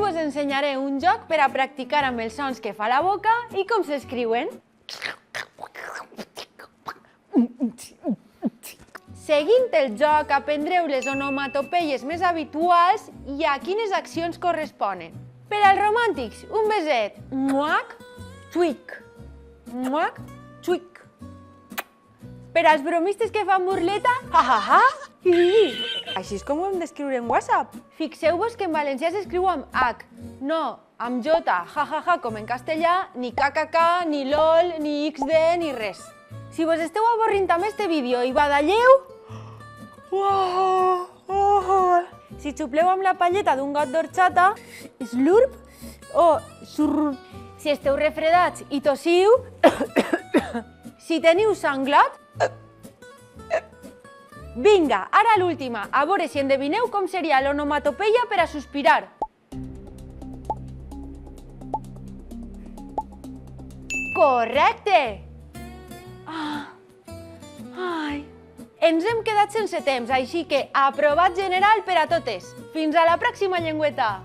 vos ensenyaré un joc per a practicar amb els sons que fa la boca i com s'escriuen. Seguint el joc, aprendreu les onomatopeies més habituals i a quines accions corresponen. Per als romàntics, un beset. Muac, xuic. Muac, xuic. Per als bromistes que fan burleta, ha, ha, ha. Així és com ho hem d'escriure en WhatsApp. Fixeu-vos que en valencià s'escriu amb H, no amb J, ha, ha, ha, com en castellà, ni kkk, ni lol, ni xd, ni res. Si vos esteu avorrint amb este vídeo i badalleu, si xupleu amb la palleta d'un got d'orxata, slurp o surr. Si esteu refredats i tossiu, si teniu sanglat, vinga, ara l'última, a veure si endevineu com seria l'onomatopeia per a sospirar. Correcte! Ai, ens hem quedat sense temps, així que aprovat general per a totes. Fins a la pròxima, llengüeta!